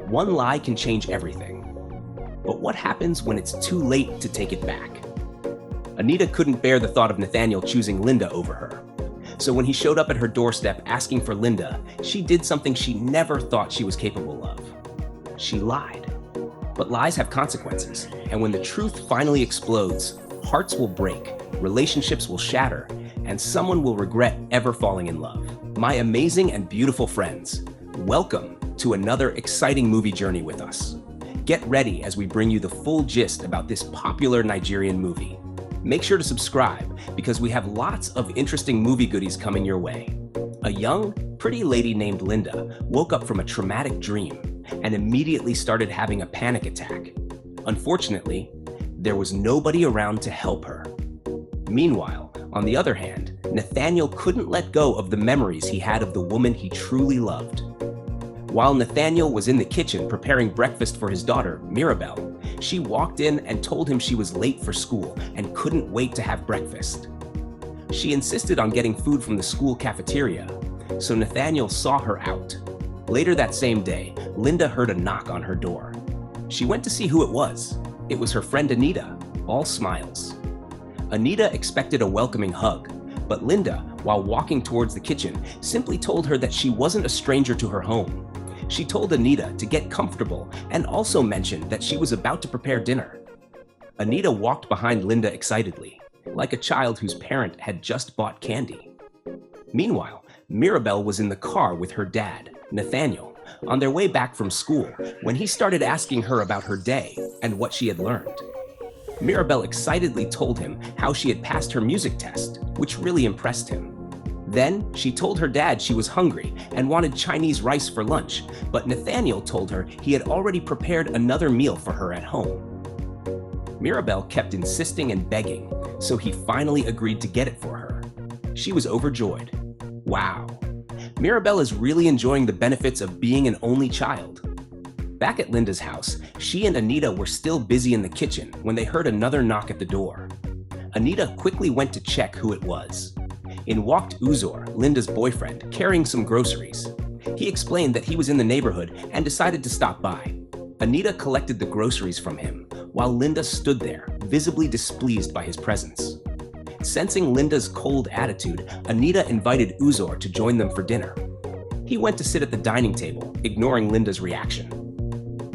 One lie can change everything. But what happens when it's too late to take it back? Anita couldn't bear the thought of Nathaniel choosing Linda over her. So when he showed up at her doorstep asking for Linda, she did something she never thought she was capable of. She lied. But lies have consequences, and when the truth finally explodes, hearts will break, relationships will shatter, and someone will regret ever falling in love. My amazing and beautiful friends, welcome to another exciting movie journey with us. Get ready as we bring you the full gist about this popular Nigerian movie. Make sure to subscribe because we have lots of interesting movie goodies coming your way. A young, pretty lady named Linda woke up from a traumatic dream and immediately started having a panic attack. Unfortunately, there was nobody around to help her. Meanwhile, on the other hand, Nathaniel couldn't let go of the memories he had of the woman he truly loved. While Nathaniel was in the kitchen preparing breakfast for his daughter, Mirabelle, she walked in and told him she was late for school and couldn't wait to have breakfast. She insisted on getting food from the school cafeteria, so Nathaniel saw her out. Later that same day, Linda heard a knock on her door. She went to see who it was. It was her friend Anita, all smiles. Anita expected a welcoming hug, but Linda, while walking towards the kitchen, simply told her that she wasn't a stranger to her home. She told Anita to get comfortable and also mentioned that she was about to prepare dinner. Anita walked behind Linda excitedly, like a child whose parent had just bought candy. Meanwhile, Mirabelle was in the car with her dad, Nathaniel, on their way back from school when he started asking her about her day and what she had learned. Mirabelle excitedly told him how she had passed her music test, which really impressed him. Then, she told her dad she was hungry and wanted Chinese rice for lunch, but Nathaniel told her he had already prepared another meal for her at home. Mirabelle kept insisting and begging, so he finally agreed to get it for her. She was overjoyed. Wow, Mirabelle is really enjoying the benefits of being an only child. Back at Linda's house, she and Anita were still busy in the kitchen when they heard another knock at the door. Anita quickly went to check who it was. In walked Uzor, Linda's boyfriend, carrying some groceries. He explained that he was in the neighborhood and decided to stop by. Anita collected the groceries from him, while Linda stood there, visibly displeased by his presence. Sensing Linda's cold attitude, Anita invited Uzor to join them for dinner. He went to sit at the dining table, ignoring Linda's reaction.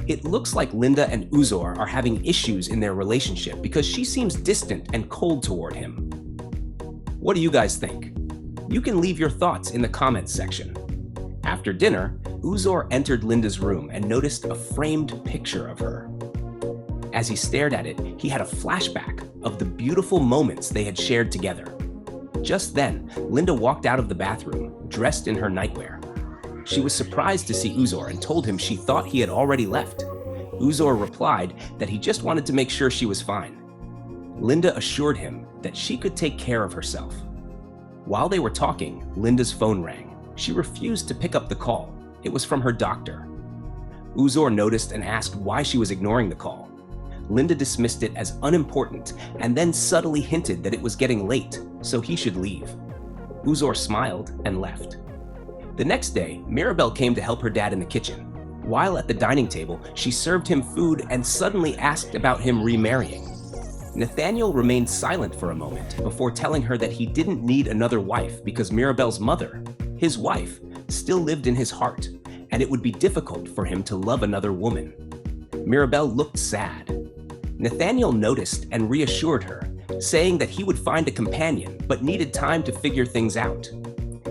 It looks like Linda and Uzor are having issues in their relationship because she seems distant and cold toward him. What do you guys think? You can leave your thoughts in the comments section. After dinner, Uzor entered Linda's room and noticed a framed picture of her. As he stared at it, he had a flashback of the beautiful moments they had shared together. Just then, Linda walked out of the bathroom, dressed in her nightwear. She was surprised to see Uzor and told him she thought he had already left. Uzor replied that he just wanted to make sure she was fine. Linda assured him that she could take care of herself. While they were talking, Linda's phone rang. She refused to pick up the call. It was from her doctor. Uzor noticed and asked why she was ignoring the call. Linda dismissed it as unimportant and then subtly hinted that it was getting late, so he should leave. Uzor smiled and left. The next day, Mirabelle came to help her dad in the kitchen. While at the dining table, she served him food and suddenly asked about him remarrying. Nathaniel remained silent for a moment before telling her that he didn't need another wife because Mirabelle's mother, his wife, still lived in his heart, and it would be difficult for him to love another woman. Mirabelle looked sad. Nathaniel noticed and reassured her, saying that he would find a companion but needed time to figure things out.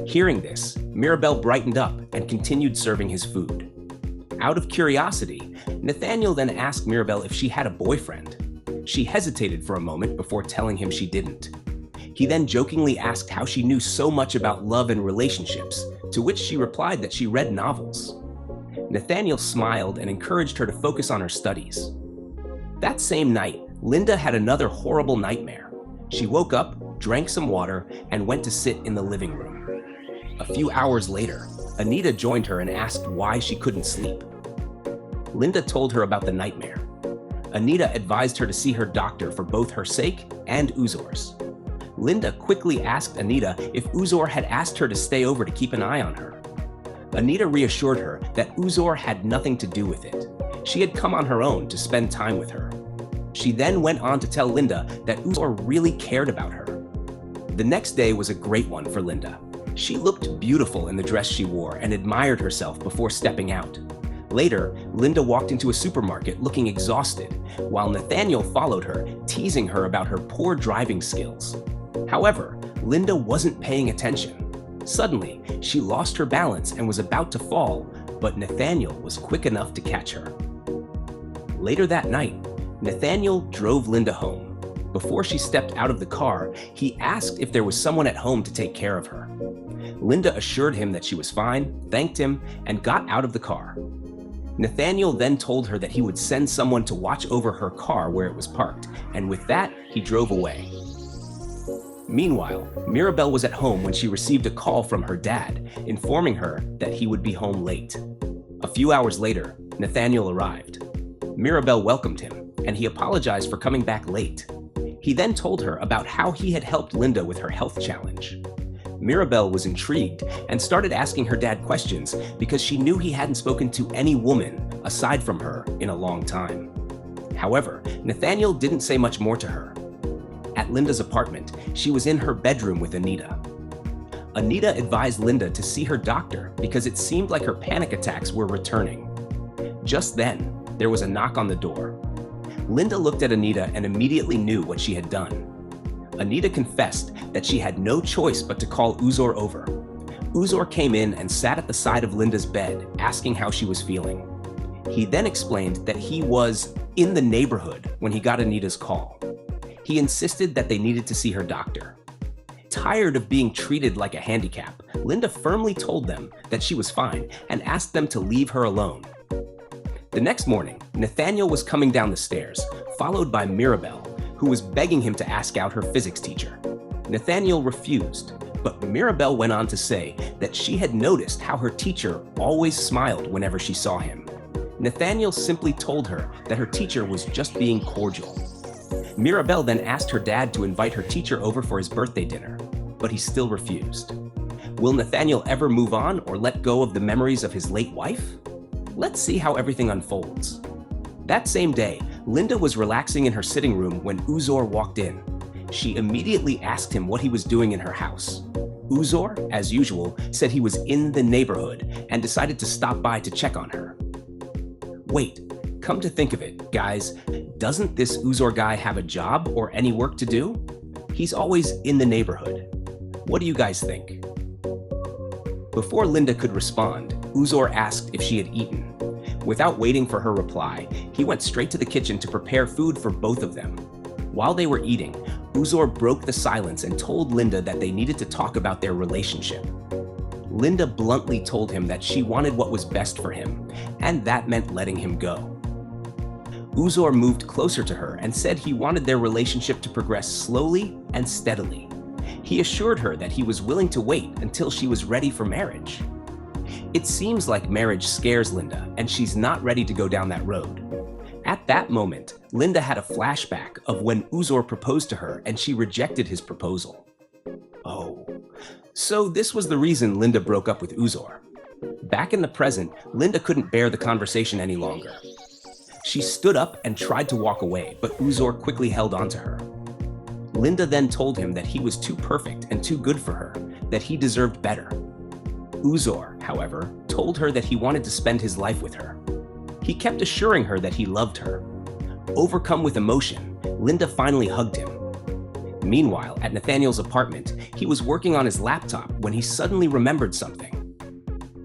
Hearing this, Mirabelle brightened up and continued serving his food. Out of curiosity, Nathaniel then asked Mirabelle if she had a boyfriend. She hesitated for a moment before telling him she didn't. He then jokingly asked how she knew so much about love and relationships, to which she replied that she read novels. Nathaniel smiled and encouraged her to focus on her studies. That same night, Linda had another horrible nightmare. She woke up, drank some water, and went to sit in the living room. A few hours later, Anita joined her and asked why she couldn't sleep. Linda told her about the nightmare. Anita advised her to see her doctor for both her sake and Uzor's. Linda quickly asked Anita if Uzor had asked her to stay over to keep an eye on her. Anita reassured her that Uzor had nothing to do with it. She had come on her own to spend time with her. She then went on to tell Linda that Uzor really cared about her. The next day was a great one for Linda. She looked beautiful in the dress she wore and admired herself before stepping out. Later, Linda walked into a supermarket looking exhausted, while Nathaniel followed her, teasing her about her poor driving skills. However, Linda wasn't paying attention. Suddenly, she lost her balance and was about to fall, but Nathaniel was quick enough to catch her. Later that night, Nathaniel drove Linda home. Before she stepped out of the car, he asked if there was someone at home to take care of her. Linda assured him that she was fine, thanked him, and got out of the car. Nathaniel then told her that he would send someone to watch over her car where it was parked, and with that, he drove away. Meanwhile, Mirabelle was at home when she received a call from her dad, informing her that he would be home late. A few hours later, Nathaniel arrived. Mirabelle welcomed him, and he apologized for coming back late. He then told her about how he had helped Linda with her health challenge. Mirabelle was intrigued and started asking her dad questions because she knew he hadn't spoken to any woman aside from her in a long time. However, Nathaniel didn't say much more to her. At Linda's apartment, she was in her bedroom with Anita. Anita advised Linda to see her doctor because it seemed like her panic attacks were returning. Just then, there was a knock on the door. Linda looked at Anita and immediately knew what she had done. Anita confessed that she had no choice but to call Uzor over. Uzor came in and sat at the side of Linda's bed, asking how she was feeling. He then explained that he was in the neighborhood when he got Anita's call. He insisted that they needed to see her doctor. Tired of being treated like a handicap, Linda firmly told them that she was fine and asked them to leave her alone. The next morning, Nathaniel was coming down the stairs, followed by Mirabelle, who was begging him to ask out her physics teacher. Nathaniel refused, but Mirabelle went on to say that she had noticed how her teacher always smiled whenever she saw him. Nathaniel simply told her that her teacher was just being cordial. Mirabelle then asked her dad to invite her teacher over for his birthday dinner, but he still refused. Will Nathaniel ever move on or let go of the memories of his late wife? Let's see how everything unfolds. That same day, Linda was relaxing in her sitting room when Uzor walked in. She immediately asked him what he was doing in her house. Uzor, as usual, said he was in the neighborhood and decided to stop by to check on her. Wait, come to think of it, guys, doesn't this Uzor guy have a job or any work to do? He's always in the neighborhood. What do you guys think? Before Linda could respond, Uzor asked if she had eaten. Without waiting for her reply, he went straight to the kitchen to prepare food for both of them. While they were eating, Uzor broke the silence and told Linda that they needed to talk about their relationship. Linda bluntly told him that she wanted what was best for him, and that meant letting him go. Uzor moved closer to her and said he wanted their relationship to progress slowly and steadily. He assured her that he was willing to wait until she was ready for marriage. It seems like marriage scares Linda, and she's not ready to go down that road. At that moment, Linda had a flashback of when Uzor proposed to her and she rejected his proposal. Oh, so this was the reason Linda broke up with Uzor. Back in the present, Linda couldn't bear the conversation any longer. She stood up and tried to walk away, but Uzor quickly held on to her. Linda then told him that he was too perfect and too good for her, that he deserved better. Uzor, however, told her that he wanted to spend his life with her. He kept assuring her that he loved her. Overcome with emotion, Linda finally hugged him. Meanwhile, at Nathaniel's apartment, he was working on his laptop when he suddenly remembered something.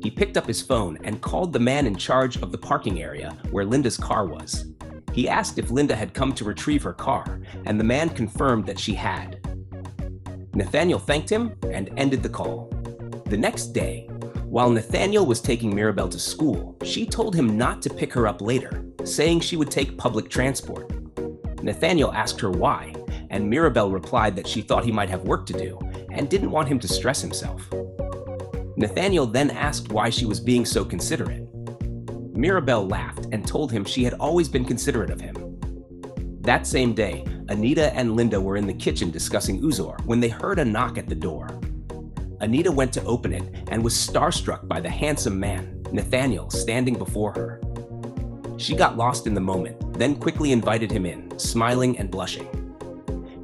He picked up his phone and called the man in charge of the parking area where Linda's car was. He asked if Linda had come to retrieve her car, and the man confirmed that she had. Nathaniel thanked him and ended the call. The next day, while Nathaniel was taking Mirabelle to school, she told him not to pick her up later, saying she would take public transport. Nathaniel asked her why, and Mirabelle replied that she thought he might have work to do and didn't want him to stress himself. Nathaniel then asked why she was being so considerate. Mirabelle laughed and told him she had always been considerate of him. That same day, Anita and Linda were in the kitchen discussing Uzor when they heard a knock at the door. Anita went to open it and was starstruck by the handsome man, Nathaniel, standing before her. She got lost in the moment, then quickly invited him in, smiling and blushing.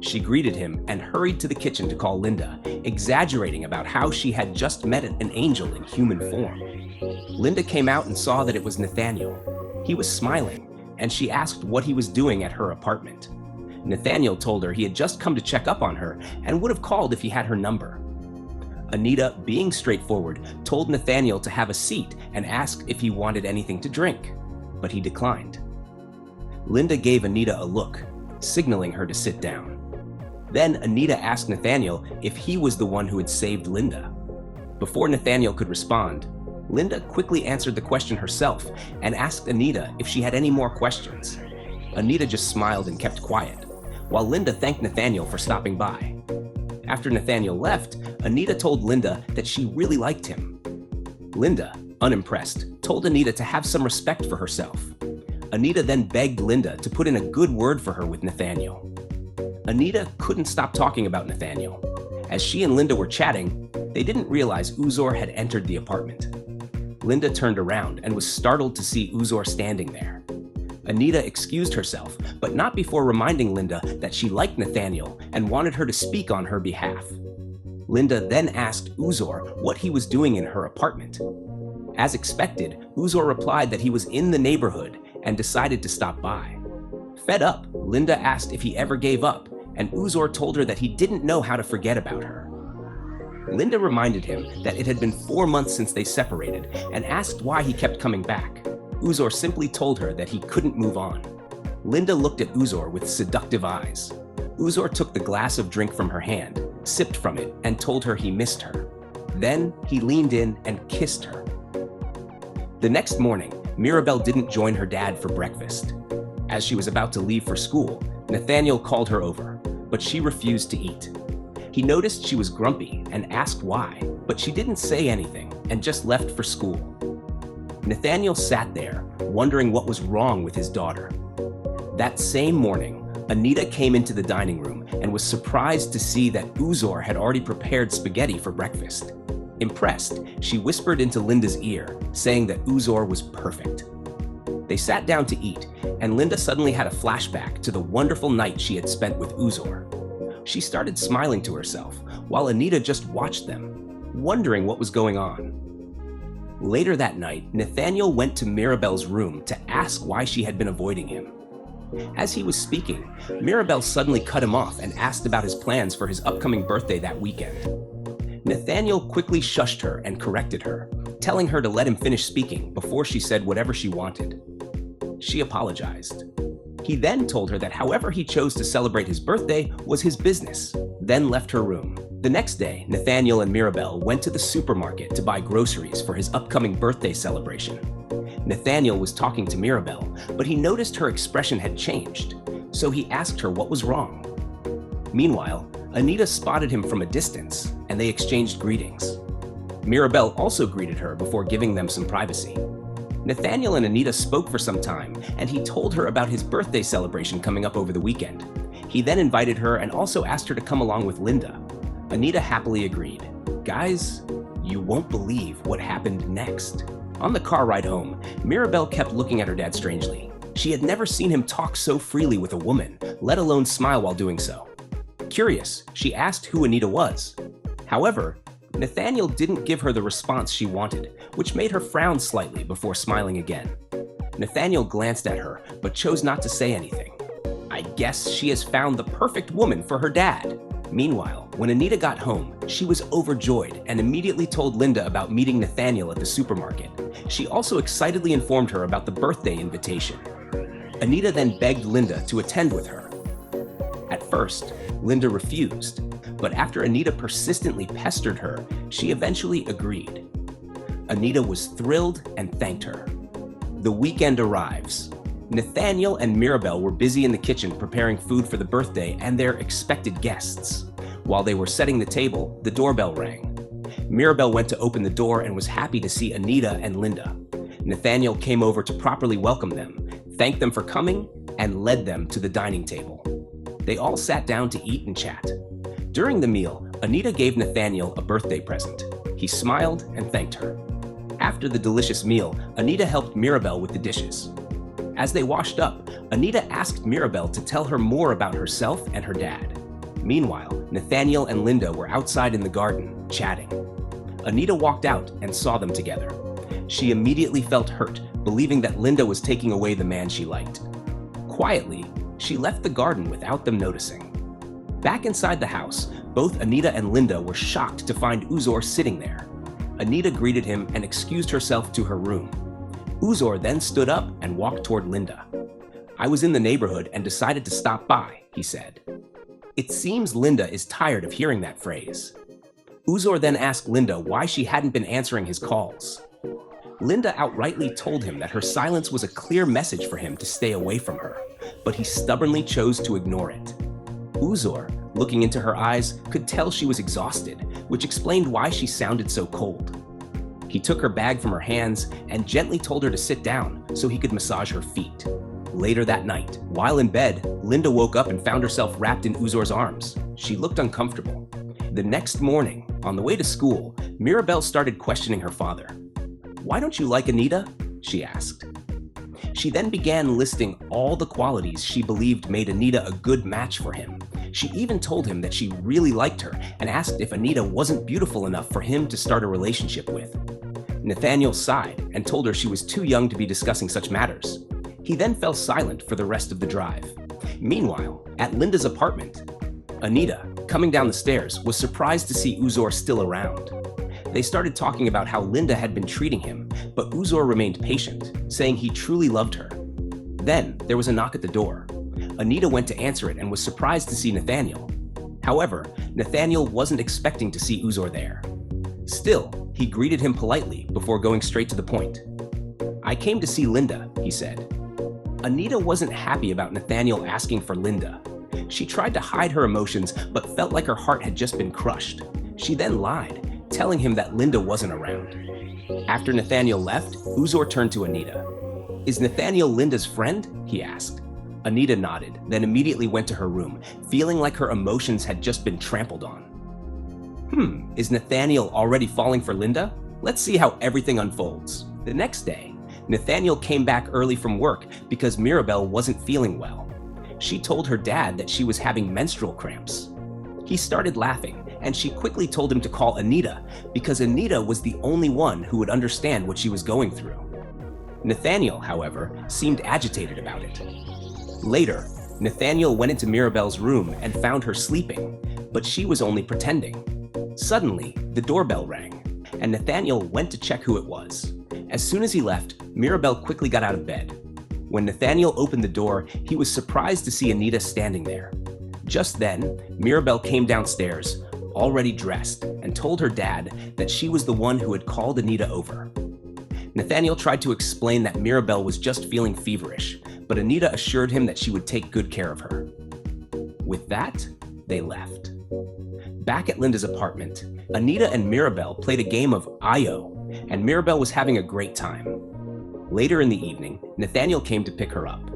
She greeted him and hurried to the kitchen to call Linda, exaggerating about how she had just met an angel in human form. Linda came out and saw that it was Nathaniel. He was smiling, and she asked what he was doing at her apartment. Nathaniel told her he had just come to check up on her and would have called if he had her number. Anita, being straightforward, told Nathaniel to have a seat and asked if he wanted anything to drink, but he declined. Linda gave Anita a look, signaling her to sit down. Then Anita asked Nathaniel if he was the one who had saved Linda. Before Nathaniel could respond, Linda quickly answered the question herself and asked Anita if she had any more questions. Anita just smiled and kept quiet, while Linda thanked Nathaniel for stopping by. After Nathaniel left, Anita told Linda that she really liked him. Linda, unimpressed, told Anita to have some respect for herself. Anita then begged Linda to put in a good word for her with Nathaniel. Anita couldn't stop talking about Nathaniel. As she and Linda were chatting, they didn't realize Uzor had entered the apartment. Linda turned around and was startled to see Uzor standing there. Anita excused herself, but not before reminding Linda that she liked Nathaniel and wanted her to speak on her behalf. Linda then asked Uzor what he was doing in her apartment. As expected, Uzor replied that he was in the neighborhood and decided to stop by. Fed up, Linda asked if he ever gave up, and Uzor told her that he didn't know how to forget about her. Linda reminded him that it had been 4 months since they separated and asked why he kept coming back. Uzor simply told her that he couldn't move on. Linda looked at Uzor with seductive eyes. Uzor took the glass of drink from her hand, sipped from it, and told her he missed her. Then he leaned in and kissed her. The next morning, Mirabelle didn't join her dad for breakfast. As she was about to leave for school, Nathaniel called her over, but she refused to eat. He noticed she was grumpy and asked why, but she didn't say anything and just left for school. Nathaniel sat there, wondering what was wrong with his daughter. That same morning, Anita came into the dining room and was surprised to see that Uzor had already prepared spaghetti for breakfast. Impressed, she whispered into Linda's ear, saying that Uzor was perfect. They sat down to eat, and Linda suddenly had a flashback to the wonderful night she had spent with Uzor. She started smiling to herself, while Anita just watched them, wondering what was going on. Later that night, Nathaniel went to Mirabelle's room to ask why she had been avoiding him. As he was speaking, Mirabelle suddenly cut him off and asked about his plans for his upcoming birthday that weekend. Nathaniel quickly shushed her and corrected her, telling her to let him finish speaking before she said whatever she wanted. She apologized. He then told her that however he chose to celebrate his birthday was his business, then left her room. The next day, Nathaniel and Mirabelle went to the supermarket to buy groceries for his upcoming birthday celebration. Nathaniel was talking to Mirabelle, but he noticed her expression had changed, so he asked her what was wrong. Meanwhile, Anita spotted him from a distance, and they exchanged greetings. Mirabelle also greeted her before giving them some privacy. Nathaniel and Anita spoke for some time, and he told her about his birthday celebration coming up over the weekend. He then invited her and also asked her to come along with Linda. Anita happily agreed. Guys, you won't believe what happened next. On the car ride home, Mirabelle kept looking at her dad strangely. She had never seen him talk so freely with a woman, let alone smile while doing so. Curious, she asked who Anita was. However, Nathaniel didn't give her the response she wanted, which made her frown slightly before smiling again. Nathaniel glanced at her, but chose not to say anything. I guess she has found the perfect woman for her dad. Meanwhile, when Anita got home, she was overjoyed and immediately told Linda about meeting Nathaniel at the supermarket. She also excitedly informed her about the birthday invitation. Anita then begged Linda to attend with her. At first, Linda refused, but after Anita persistently pestered her, she eventually agreed. Anita was thrilled and thanked her. The weekend arrives. Nathaniel and Mirabelle were busy in the kitchen preparing food for the birthday and their expected guests. While they were setting the table, the doorbell rang. Mirabelle went to open the door and was happy to see Anita and Linda. Nathaniel came over to properly welcome them, thanked them for coming, and led them to the dining table. They all sat down to eat and chat. During the meal, Anita gave Nathaniel a birthday present. He smiled and thanked her. After the delicious meal, Anita helped Mirabel with the dishes. As they washed up, Anita asked Mirabel to tell her more about herself and her dad. Meanwhile, Nathaniel and Linda were outside in the garden, chatting. Anita walked out and saw them together. She immediately felt hurt, believing that Linda was taking away the man she liked. Quietly, she left the garden without them noticing. Back inside the house, both Anita and Linda were shocked to find Uzor sitting there. Anita greeted him and excused herself to her room. Uzor then stood up and walked toward Linda. "I was in the neighborhood and decided to stop by," he said. It seems Linda is tired of hearing that phrase. Uzor then asked Linda why she hadn't been answering his calls. Linda outrightly told him that her silence was a clear message for him to stay away from her, but he stubbornly chose to ignore it. Uzor, looking into her eyes, could tell she was exhausted, which explained why she sounded so cold. He took her bag from her hands and gently told her to sit down so he could massage her feet. Later that night, while in bed, Linda woke up and found herself wrapped in Uzor's arms. She looked uncomfortable. The next morning, on the way to school, Mirabel started questioning her father. "Why don't you like Anita?" she asked. She then began listing all the qualities she believed made Anita a good match for him. She even told him that she really liked her and asked if Anita wasn't beautiful enough for him to start a relationship with. Nathaniel sighed and told her she was too young to be discussing such matters. He then fell silent for the rest of the drive. Meanwhile, at Linda's apartment, Anita, coming down the stairs, was surprised to see Uzor still around. They started talking about how Linda had been treating him, but Uzor remained patient, saying he truly loved her. Then there was a knock at the door. Anita went to answer it and was surprised to see Nathaniel. However, Nathaniel wasn't expecting to see Uzor there. Still, he greeted him politely before going straight to the point. "I came to see Linda," he said. Anita wasn't happy about Nathaniel asking for Linda. She tried to hide her emotions, but felt like her heart had just been crushed. She then lied, telling him that Linda wasn't around. After Nathaniel left, Uzor turned to Anita. "Is Nathaniel Linda's friend?" he asked. Anita nodded, then immediately went to her room, feeling like her emotions had just been trampled on. Is Nathaniel already falling for Linda? Let's see how everything unfolds. The next day, Nathaniel came back early from work because Mirabel wasn't feeling well. She told her dad that she was having menstrual cramps. He started laughing, and she quickly told him to call Anita because Anita was the only one who would understand what she was going through. Nathaniel, however, seemed agitated about it. Later, Nathaniel went into Mirabel's room and found her sleeping, but she was only pretending. Suddenly, the doorbell rang, and Nathaniel went to check who it was. As soon as he left, Mirabel quickly got out of bed. When Nathaniel opened the door, he was surprised to see Anita standing there. Just then, Mirabel came downstairs, already dressed, and told her dad that she was the one who had called Anita over. Nathaniel tried to explain that Mirabel was just feeling feverish, but Anita assured him that she would take good care of her. With that, they left. Back at Linda's apartment, Anita and Mirabel played a game of IO, and Mirabel was having a great time. Later in the evening, Nathaniel came to pick her up.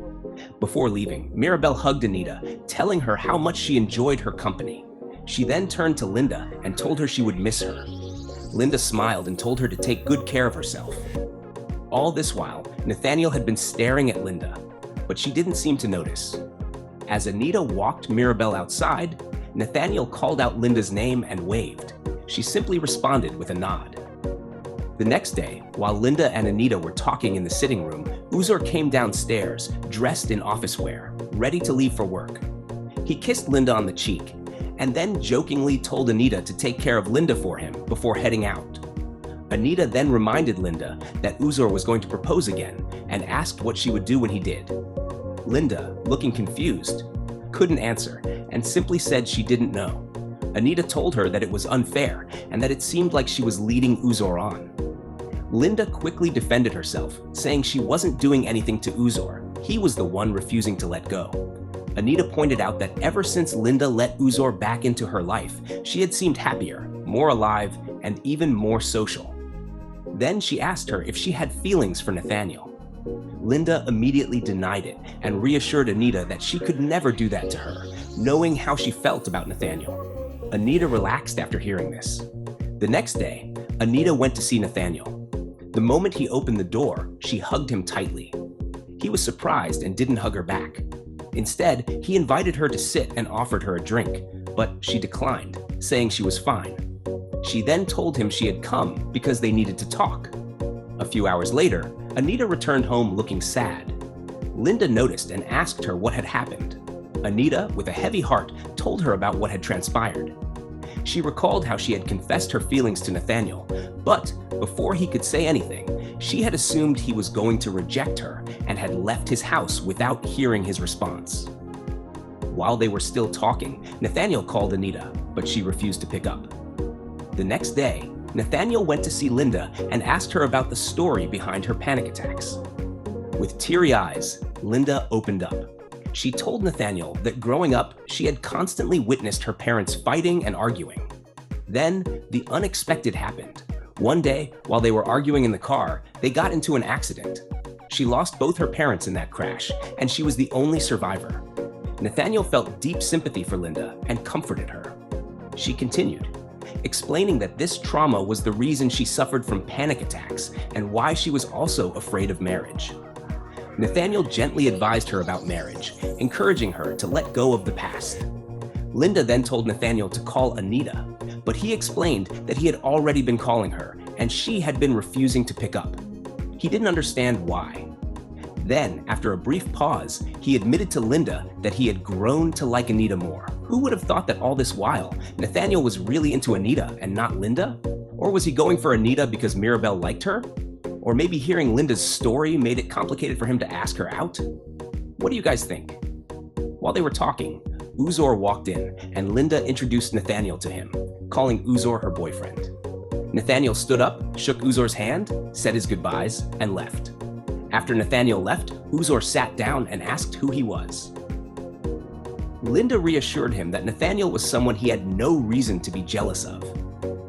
Before leaving, Mirabel hugged Anita, telling her how much she enjoyed her company. She then turned to Linda and told her she would miss her. Linda smiled and told her to take good care of herself. All this while, Nathaniel had been staring at Linda, but she didn't seem to notice. As Anita walked Mirabel outside, Nathaniel called out Linda's name and waved. She simply responded with a nod. The next day, while Linda and Anita were talking in the sitting room, Uzor came downstairs, dressed in office wear, ready to leave for work. He kissed Linda on the cheek, and then jokingly told Anita to take care of Linda for him before heading out. Anita then reminded Linda that Uzor was going to propose again and asked what she would do when he did. Linda, looking confused, couldn't answer and simply said she didn't know. Anita told her that it was unfair and that it seemed like she was leading Uzor on. Linda quickly defended herself, saying she wasn't doing anything to Uzor. He was the one refusing to let go. Anita pointed out that ever since Linda let Uzor back into her life, she had seemed happier, more alive, and even more social. Then she asked her if she had feelings for Nathaniel. Linda immediately denied it and reassured Anita that she could never do that to her, knowing how she felt about Nathaniel. Anita relaxed after hearing this. The next day, Anita went to see Nathaniel. The moment he opened the door, she hugged him tightly. He was surprised and didn't hug her back. Instead, he invited her to sit and offered her a drink, but she declined, saying she was fine. She then told him she had come because they needed to talk. A few hours later, Anita returned home looking sad. Linda noticed and asked her what had happened. Anita, with a heavy heart, told her about what had transpired. She recalled how she had confessed her feelings to Nathaniel, but before he could say anything, she had assumed he was going to reject her and had left his house without hearing his response. While they were still talking, Nathaniel called Anita, but she refused to pick up. The next day, Nathaniel went to see Linda and asked her about the story behind her panic attacks. With teary eyes, Linda opened up. She told Nathaniel that growing up, she had constantly witnessed her parents fighting and arguing. Then, the unexpected happened. One day, while they were arguing in the car, they got into an accident. She lost both her parents in that crash, and she was the only survivor. Nathaniel felt deep sympathy for Linda and comforted her. She continued, explaining that this trauma was the reason she suffered from panic attacks and why she was also afraid of marriage. Nathaniel gently advised her about marriage, encouraging her to let go of the past. Linda then told Nathaniel to call Anita, but he explained that he had already been calling her and she had been refusing to pick up. He didn't understand why. Then, after a brief pause, he admitted to Linda that he had grown to like Anita more. Who would have thought that all this while, Nathaniel was really into Anita and not Linda? Or was he going for Anita because Mirabel liked her? Or maybe hearing Linda's story made it complicated for him to ask her out? What do you guys think? While they were talking, Uzor walked in and Linda introduced Nathaniel to him, calling Uzor her boyfriend. Nathaniel stood up, shook Uzor's hand, said his goodbyes, and left. After Nathaniel left, Uzor sat down and asked who he was. Linda reassured him that Nathaniel was someone he had no reason to be jealous of.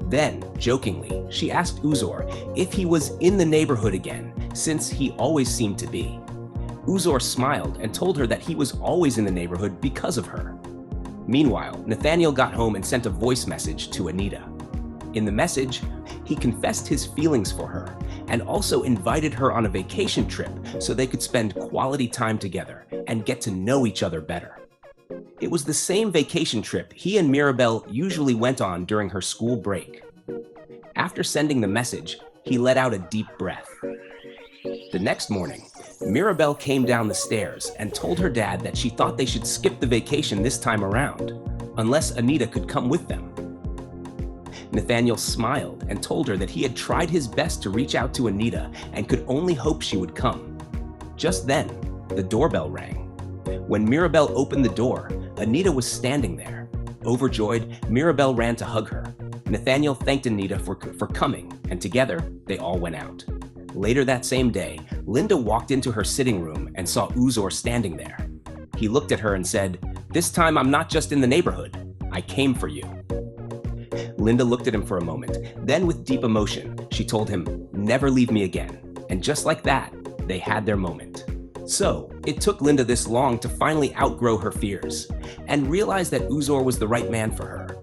Then, jokingly, she asked Uzor if he was in the neighborhood again, since he always seemed to be. Uzor smiled and told her that he was always in the neighborhood because of her. Meanwhile, Nathaniel got home and sent a voice message to Anita. In the message, he confessed his feelings for her and also invited her on a vacation trip so they could spend quality time together and get to know each other better. It was the same vacation trip he and Mirabel usually went on during her school break. After sending the message, he let out a deep breath. The next morning, Mirabel came down the stairs and told her dad that she thought they should skip the vacation this time around, unless Anita could come with them. Nathaniel smiled and told her that he had tried his best to reach out to Anita and could only hope she would come. Just then, the doorbell rang. When Mirabel opened the door, Anita was standing there. Overjoyed, Mirabel ran to hug her. Nathaniel thanked Anita for coming, and together, they all went out. Later that same day, Linda walked into her sitting room and saw Uzor standing there. He looked at her and said, "This time I'm not just in the neighborhood. I came for you." Linda looked at him for a moment. Then with deep emotion, she told him, "Never leave me again." And just like that, they had their moment. So, it took Linda this long to finally outgrow her fears and realize that Uzor was the right man for her.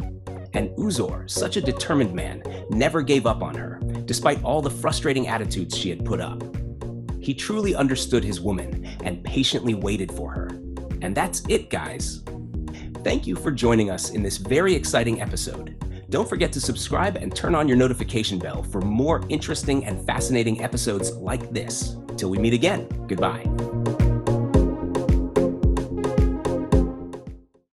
And Uzor, such a determined man, never gave up on her, despite all the frustrating attitudes she had put up. He truly understood his woman and patiently waited for her. And that's it, guys. Thank you for joining us in this very exciting episode. Don't forget to subscribe and turn on your notification bell for more interesting and fascinating episodes like this. Till we meet again, goodbye.